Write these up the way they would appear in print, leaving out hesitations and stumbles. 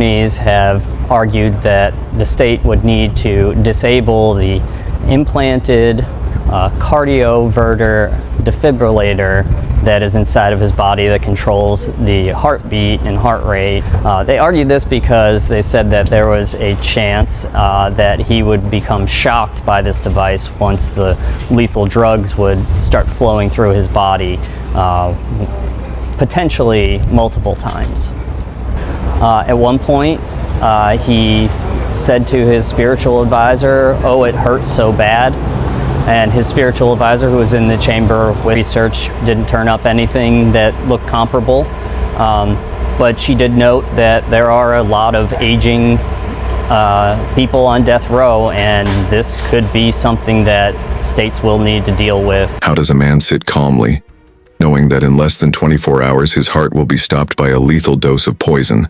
Attorneys have argued that the state would need to disable the implanted cardioverter defibrillator that is inside of his body that controls the heartbeat and heart rate. They argued this because they said that there was a chance that he would become shocked by this device once the lethal drugs would start flowing through his body, potentially multiple times. At one point, he said to his spiritual advisor, "Oh, it hurts so bad." And his spiritual advisor, who was in the chamber with research, didn't turn up anything that looked comparable. But she did note that there are a lot of aging people on death row, and this could be something that states will need to deal with. How does a man sit calmly, knowing that in less than 24 hours his heart will be stopped by a lethal dose of poison,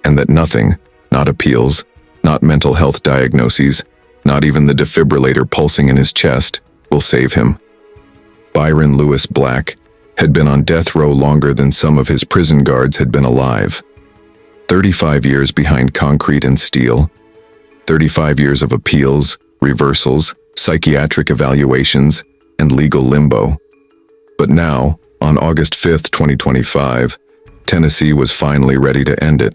and that nothing, not appeals, not mental health diagnoses, not even the defibrillator pulsing in his chest, will save him? Byron Lewis Black had been on death row longer than some of his prison guards had been alive. 35 years behind concrete and steel, 35 years of appeals, reversals, psychiatric evaluations, and legal limbo. But now, on August 5th, 2025, Tennessee was finally ready to end it.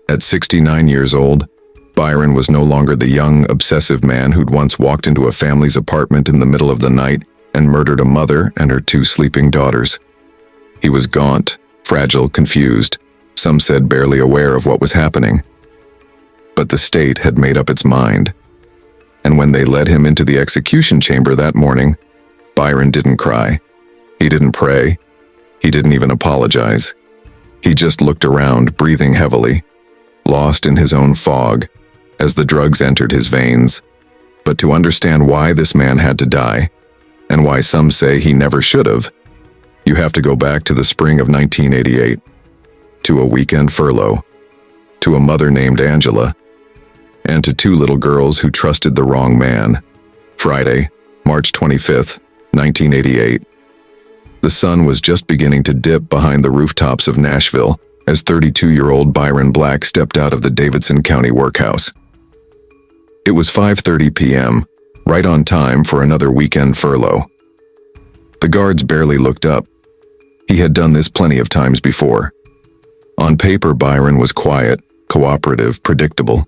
At 69 years old, Byron was no longer the young, obsessive man who'd once walked into a family's apartment in the middle of the night and murdered a mother and her 2 sleeping daughters. He was gaunt, fragile, confused, some said barely aware of what was happening. But the state had made up its mind. And when they led him into the execution chamber that morning, Byron didn't cry. He didn't pray. He didn't even apologize. He just looked around, breathing heavily, lost in his own fog, as the drugs entered his veins. But to understand why this man had to die, and why some say he never should have, you have to go back to the spring of 1988, to a weekend furlough, to a mother named Angela, and to 2 little girls who trusted the wrong man. Friday, March 25th, 1988. The sun was just beginning to dip behind the rooftops of Nashville as 32-year-old Byron Black stepped out of the Davidson County workhouse. It was 5:30 p.m., right on time for another weekend furlough. The guards barely looked up. He had done this plenty of times before. On paper, Byron was quiet, cooperative, predictable.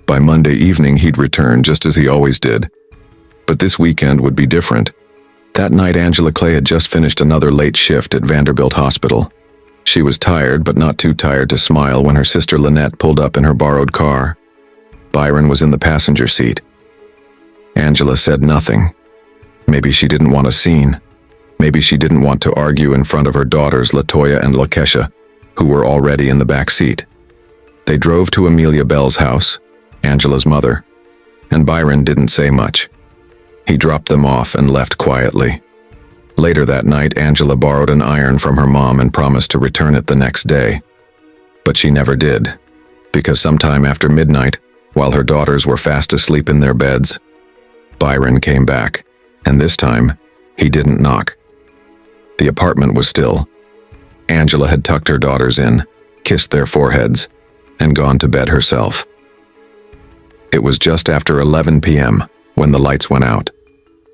By Monday evening, he'd return just as he always did. But this weekend would be different. That night, Angela Clay had just finished another late shift at Vanderbilt Hospital. She was tired, but not too tired to smile when her sister Lynette pulled up in her borrowed car. Byron was in the passenger seat. Angela said nothing. Maybe she didn't want a scene. Maybe she didn't want to argue in front of her daughters Latoya and Lakeisha, who were already in the back seat. They drove to Amelia Bell's house, Angela's mother, and Byron didn't say much. He dropped them off and left quietly. Later that night, Angela borrowed an iron from her mom and promised to return it the next day. But she never did, because sometime after midnight, while her daughters were fast asleep in their beds, Byron came back, and this time, he didn't knock. The apartment was still. Angela had tucked her daughters in, kissed their foreheads, and gone to bed herself. It was just after 11 p.m. when the lights went out.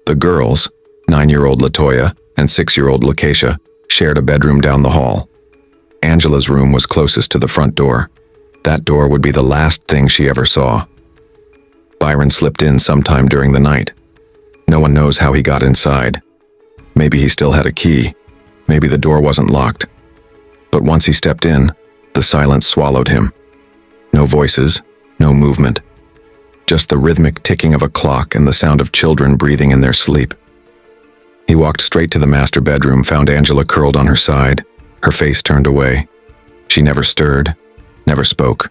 The girls, 9-year-old Latoya and 6-year-old Lakeisha, shared a bedroom down the hall. Angela's room was closest to the front door. That door would be the last thing she ever saw. Byron slipped in sometime during the night. No one knows how he got inside. Maybe he still had a key. Maybe the door wasn't locked. But once he stepped in, the silence swallowed him. No voices, no movement. Just the rhythmic ticking of a clock and the sound of children breathing in their sleep. He walked straight to the master bedroom, found Angela curled on her side, her face turned away. She never stirred, never spoke.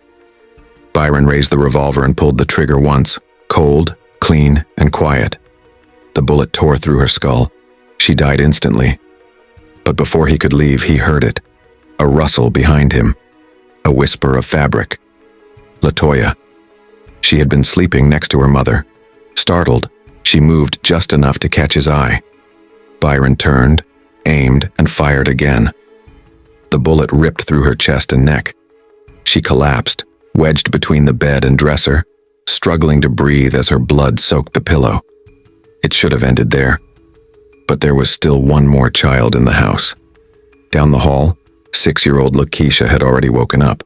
Byron raised the revolver and pulled the trigger once, cold, clean, and quiet. The bullet tore through her skull. She died instantly. But before he could leave, he heard it. A rustle behind him. A whisper of fabric. Latoya. She had been sleeping next to her mother. Startled, she moved just enough to catch his eye. Byron turned, aimed, and fired again. The bullet ripped through her chest and neck. She collapsed, wedged between the bed and dresser, struggling to breathe as her blood soaked the pillow. It should have ended there. But there was still one more child in the house. Down the hall, 6-year-old Lakeisha had already woken up.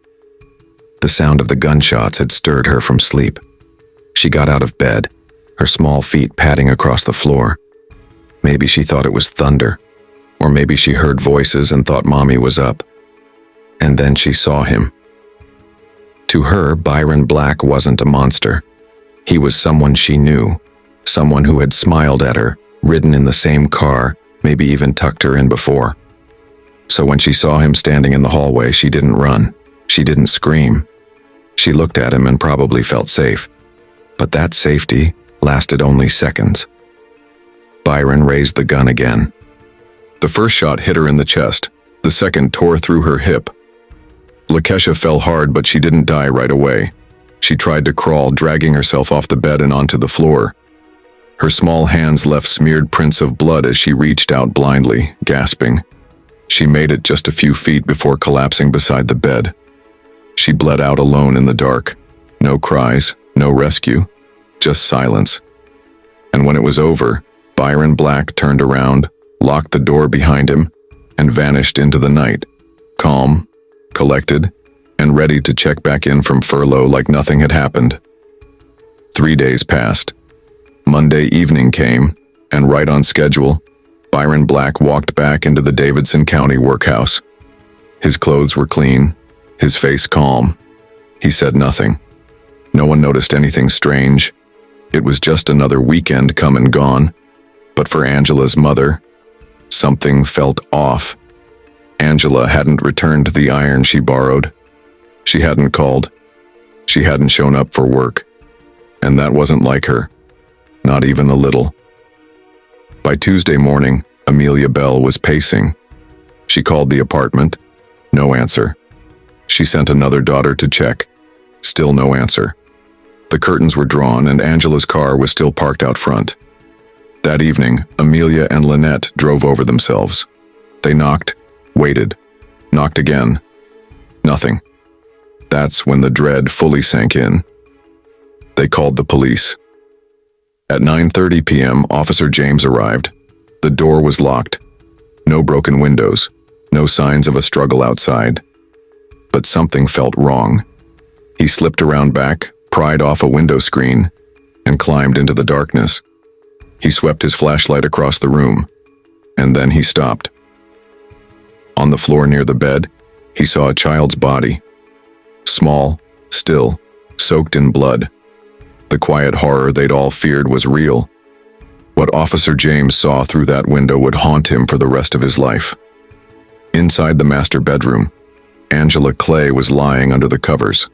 The sound of the gunshots had stirred her from sleep. She got out of bed, her small feet padding across the floor. Maybe she thought it was thunder, or maybe she heard voices and thought Mommy was up. And then she saw him. To her, Byron Black wasn't a monster. He was someone she knew, someone who had smiled at her, ridden in the same car, maybe even tucked her in before. So when she saw him standing in the hallway, she didn't run. She didn't scream. She looked at him and probably felt safe. But that safety lasted only seconds. Byron raised the gun again. The first shot hit her in the chest. The second tore through her hip. Lakeisha fell hard, but she didn't die right away. She tried to crawl, dragging herself off the bed and onto the floor. Her small hands left smeared prints of blood as she reached out blindly, gasping. She made it just a few feet before collapsing beside the bed. She bled out alone in the dark. No cries, no rescue, just silence. And when it was over, Byron Black turned around, locked the door behind him, and vanished into the night, calm, collected, and ready to check back in from furlough like nothing had happened. 3 days passed. Monday evening came, and right on schedule, Byron Black walked back into the Davidson County workhouse. His clothes were clean, his face calm. He said nothing. No one noticed anything strange. It was just another weekend come and gone. But for Angela's mother, something felt off. Angela hadn't returned the iron she borrowed. She hadn't called. She hadn't shown up for work. And that wasn't like her. Not even a little. By Tuesday morning, Amelia Bell was pacing. She called the apartment. No answer. She sent another daughter to check. Still no answer. The curtains were drawn and Angela's car was still parked out front. That evening, Amelia and Lynette drove over themselves. They knocked, waited, knocked again. Nothing. That's when the dread fully sank in. They called the police. At 9:30 p.m., Officer James arrived. The door was locked. No broken windows. No signs of a struggle outside. But something felt wrong. He slipped around back, pried off a window screen, and climbed into the darkness. He swept his flashlight across the room, and then he stopped. On the floor near the bed, he saw a child's body. Small, still, soaked in blood. The quiet horror they'd all feared was real. What Officer James saw through that window would haunt him for the rest of his life. Inside the master bedroom, Angela Clay was lying under the covers.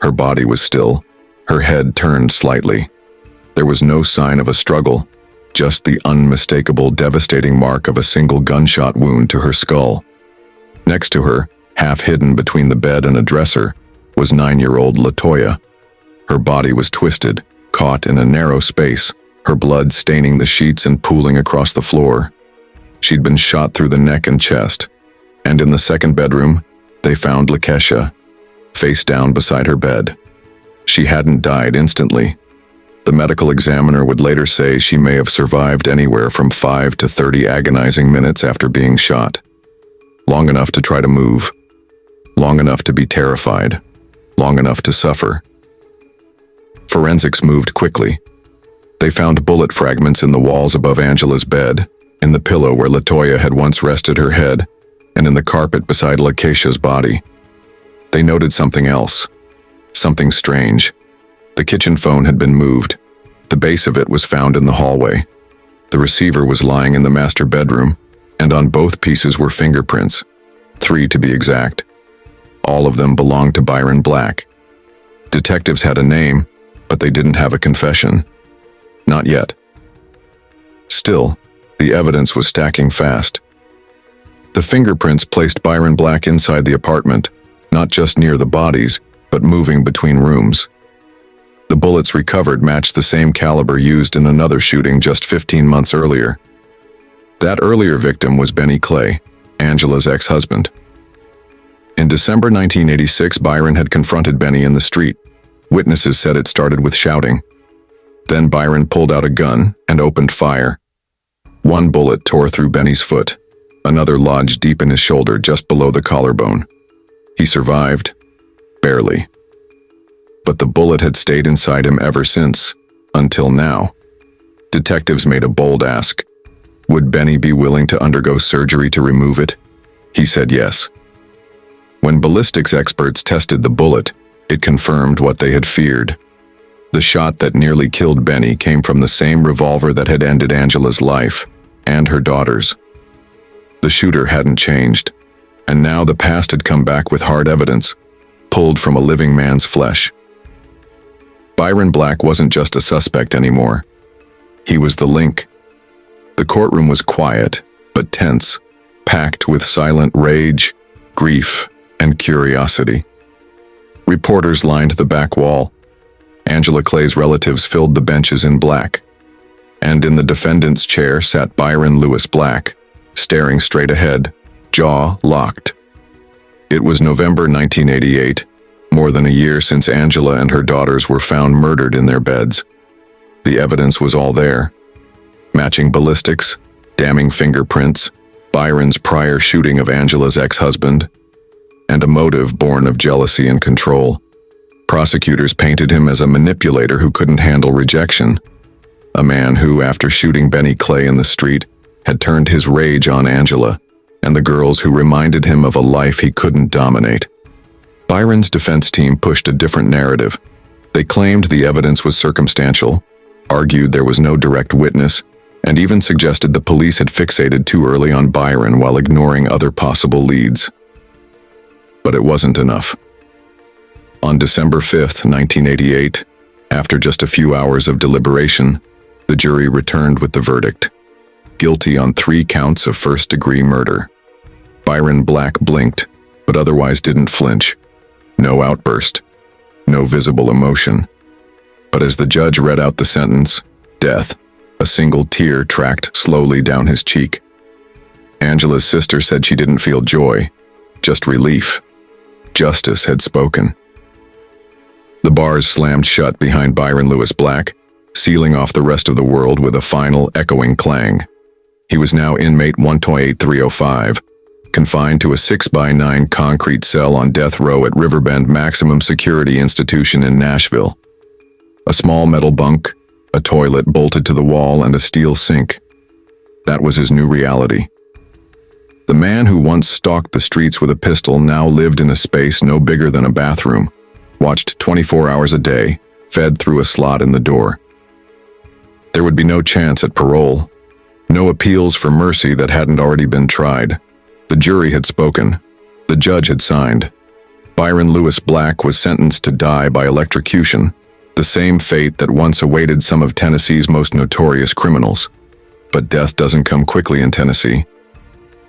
Her body was still, her head turned slightly. There was no sign of a struggle, just the unmistakable, devastating mark of a single gunshot wound to her skull. Next to her, half hidden between the bed and a dresser, was 9-year-old Latoya. Her body was twisted, caught in a narrow space, her blood staining the sheets and pooling across the floor. She'd been shot through the neck and chest. And in the second bedroom, they found Lakeisha, face down beside her bed. She hadn't died instantly. The medical examiner would later say she may have survived anywhere from 5 to 30 agonizing minutes after being shot. Long enough to try to move. Long enough to be terrified. Long enough to suffer. Forensics moved quickly. They found bullet fragments in the walls above Angela's bed, in the pillow where Latoya had once rested her head, and in the carpet beside Lakeisha's body. They noted something else. Something strange. The kitchen phone had been moved. The base of it was found in the hallway. The receiver was lying in the master bedroom, and on both pieces were fingerprints. 3 to be exact. All of them belonged to Byron Black. Detectives had a name, but they didn't have a confession. Not yet. Still, the evidence was stacking fast. The fingerprints placed Byron Black inside the apartment, not just near the bodies, but moving between rooms. The bullets recovered matched the same caliber used in another shooting just 15 months earlier. That earlier victim was Benny Clay, Angela's ex-husband. In December 1986, Byron had confronted Benny in the street. Witnesses said it started with shouting. Then Byron pulled out a gun and opened fire. One bullet tore through Benny's foot. Another lodged deep in his shoulder just below the collarbone. He survived. Barely. But the bullet had stayed inside him ever since, until now. Detectives made a bold ask. Would Benny be willing to undergo surgery to remove it? He said yes. When ballistics experts tested the bullet, it confirmed what they had feared. The shot that nearly killed Benny came from the same revolver that had ended Angela's life, and her daughter's. The shooter hadn't changed, and now the past had come back with hard evidence, pulled from a living man's flesh. Byron Black wasn't just a suspect anymore. He was the link. The courtroom was quiet, but tense, packed with silent rage, grief, and curiosity. Reporters lined the back wall. Angela Clay's relatives filled the benches in black. And in the defendant's chair sat Byron Lewis Black, staring straight ahead, jaw locked. It was November 1988, more than a year since Angela and her daughters were found murdered in their beds. The evidence was all there. Matching ballistics, damning fingerprints, Byron's prior shooting of Angela's ex-husband, and a motive born of jealousy and control. Prosecutors painted him as a manipulator who couldn't handle rejection, a man who, after shooting Benny Clay in the street, had turned his rage on Angela and the girls who reminded him of a life he couldn't dominate. Byron's defense team pushed a different narrative. They claimed the evidence was circumstantial, argued there was no direct witness, and even suggested the police had fixated too early on Byron while ignoring other possible leads. But it wasn't enough. On December 5, 1988, after just a few hours of deliberation, the jury returned with the verdict. Guilty on 3 counts of first-degree murder. Byron Black blinked, but otherwise didn't flinch. No outburst. No visible emotion. But as the judge read out the sentence, death, a single tear tracked slowly down his cheek. Angela's sister said she didn't feel joy, just relief. Justice had spoken. The bars slammed shut behind Byron Lewis Black, sealing off the rest of the world with a final echoing clang. He was now inmate 128-305, confined to a 6x9 concrete cell on death row at Riverbend Maximum Security Institution in Nashville. A small metal bunk, a toilet bolted to the wall, and a steel sink. That was his new reality. The man who once stalked the streets with a pistol now lived in a space no bigger than a bathroom, watched 24 hours a day, fed through a slot in the door. There would be no chance at parole. No appeals for mercy that hadn't already been tried. The jury had spoken. The judge had signed. Byron Lewis Black was sentenced to die by electrocution, the same fate that once awaited some of Tennessee's most notorious criminals. But death doesn't come quickly in Tennessee.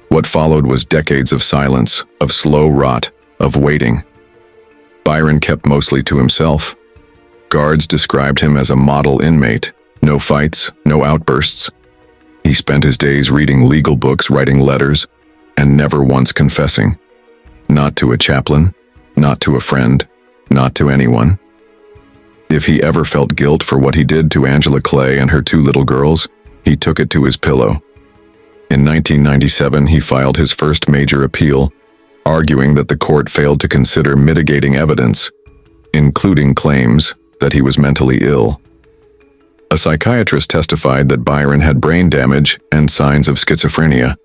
What followed was decades of silence, of slow rot, of waiting. Byron kept mostly to himself. Guards described him as a model inmate. No fights, no outbursts. He spent his days reading legal books, writing letters, and never once confessing. Not to a chaplain, not to a friend, not to anyone. If he ever felt guilt for what he did to Angela Clay and her 2 little girls, he took it to his pillow. In 1997, he filed his first major appeal, arguing that the court failed to consider mitigating evidence, including claims that he was mentally ill. A psychiatrist testified that Byron had brain damage and signs of schizophrenia.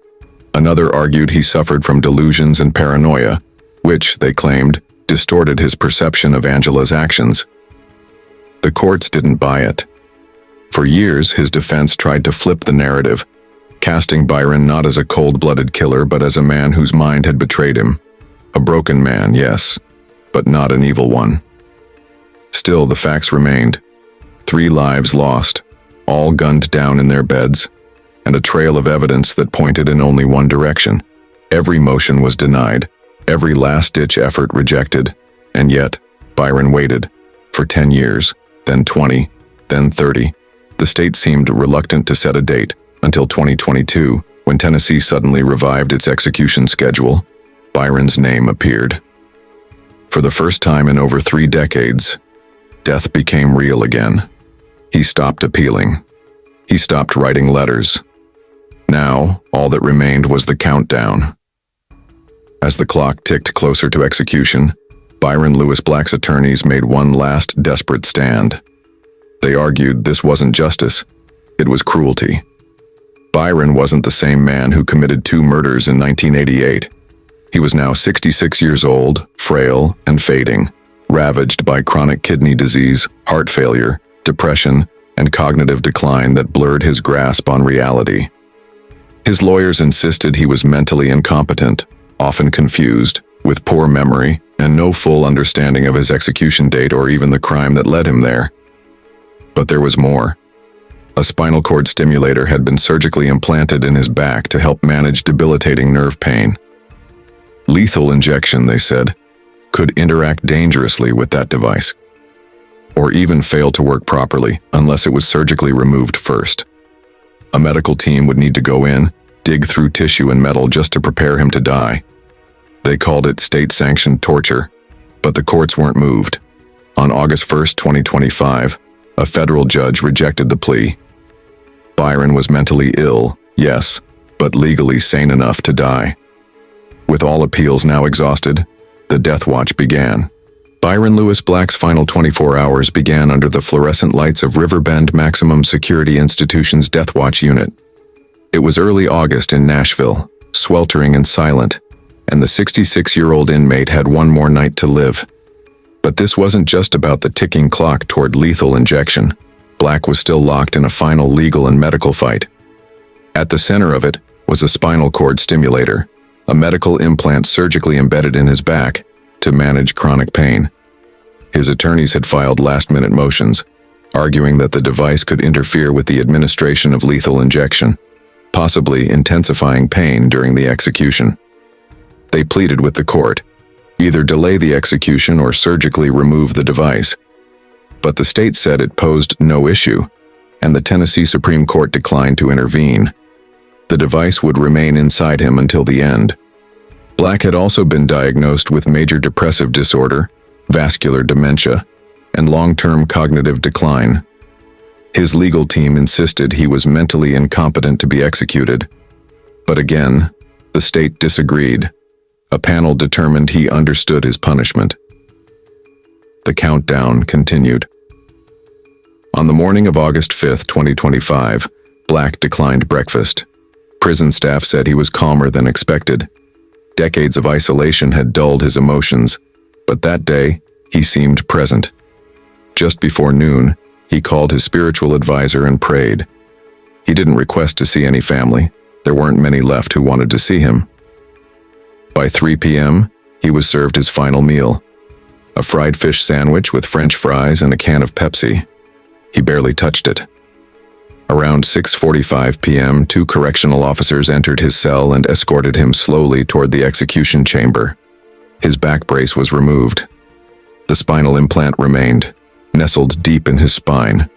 Another argued he suffered from delusions and paranoia, which, they claimed, distorted his perception of Angela's actions. The courts didn't buy it. For years, his defense tried to flip the narrative, casting Byron not as a cold-blooded killer but as a man whose mind had betrayed him. A broken man, yes, but not an evil one. Still, the facts remained. 3 lives lost, all gunned down in their beds, and a trail of evidence that pointed in only one direction. Every motion was denied, every last-ditch effort rejected, and yet, Byron waited. For 10 years, then 20, then 30. The state seemed reluctant to set a date, until 2022, when Tennessee suddenly revived its execution schedule. Byron's name appeared. For the first time in over 3 decades, death became real again. He stopped appealing. He stopped writing letters. Now, all that remained was the countdown. As the clock ticked closer to execution, Byron Lewis Black's attorneys made one last desperate stand. They argued this wasn't justice, it was cruelty. Byron wasn't the same man who committed 2 murders in 1988. He was now 66 years old, frail and fading, ravaged by chronic kidney disease, heart failure, depression, and cognitive decline that blurred his grasp on reality. His lawyers insisted he was mentally incompetent, often confused, with poor memory, and no full understanding of his execution date or even the crime that led him there. But there was more. A spinal cord stimulator had been surgically implanted in his back to help manage debilitating nerve pain. Lethal injection, they said, could interact dangerously with that device, or even fail to work properly unless it was surgically removed first. A medical team would need to go in, dig through tissue and metal just to prepare him to die. They called it state-sanctioned torture, but the courts weren't moved. On August 1, 2025, a federal judge rejected the plea. Byron was mentally ill, yes, but legally sane enough to die. With all appeals now exhausted, the death watch began. Byron Lewis Black's final 24 hours began under the fluorescent lights of Riverbend Maximum Security Institution's Death Watch unit. It was early August in Nashville, sweltering and silent, and the 66-year-old inmate had one more night to live. But this wasn't just about the ticking clock toward lethal injection. Black was still locked in a final legal and medical fight. At the center of it was a spinal cord stimulator, a medical implant surgically embedded in his back to manage chronic pain. His attorneys had filed last-minute motions, arguing that the device could interfere with the administration of lethal injection, possibly intensifying pain during the execution. They pleaded with the court, either delay the execution or surgically remove the device. But the state said it posed no issue, and the Tennessee Supreme Court declined to intervene. The device would remain inside him until the end. Black had also been diagnosed with major depressive disorder, vascular dementia, and long-term cognitive decline. His legal team insisted he was mentally incompetent to be executed. But again, the state disagreed. A panel determined he understood his punishment. The countdown continued. On the morning of August 5, 2025, Black declined breakfast. Prison staff said he was calmer than expected. Decades of isolation had dulled his emotions, but that day, he seemed present. Just before noon, he called his spiritual advisor and prayed. He didn't request to see any family. There weren't many left who wanted to see him. By 3 p.m., he was served his final meal, a fried fish sandwich with French fries and a can of Pepsi. He barely touched it. Around 6:45 p.m., 2 correctional officers entered his cell and escorted him slowly toward the execution chamber. His back brace was removed. The spinal implant remained, nestled deep in his spine.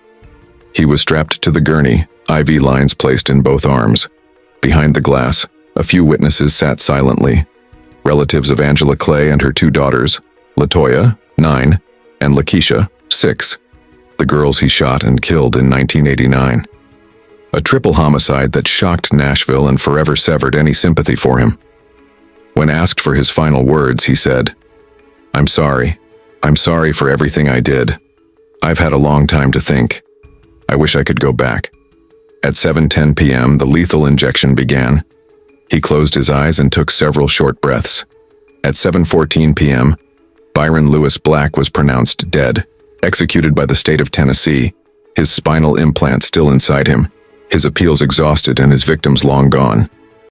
He was strapped to the gurney, IV lines placed in both arms. Behind the glass, a few witnesses sat silently. Relatives of Angela Clay and her 2 daughters, Latoya, 9, and Lakeisha, 6, the girls he shot and killed in 1989. A triple homicide that shocked Nashville and forever severed any sympathy for him. When asked for his final words, he said, "I'm sorry. I'm sorry for everything I did. I've had a long time to think. I wish I could go back." At 7:10 p.m., the lethal injection began. He closed his eyes and took several short breaths. At 7:14 p.m., Byron Lewis Black was pronounced dead, executed by the state of Tennessee, his spinal implant still inside him, his appeals exhausted and his victims long gone.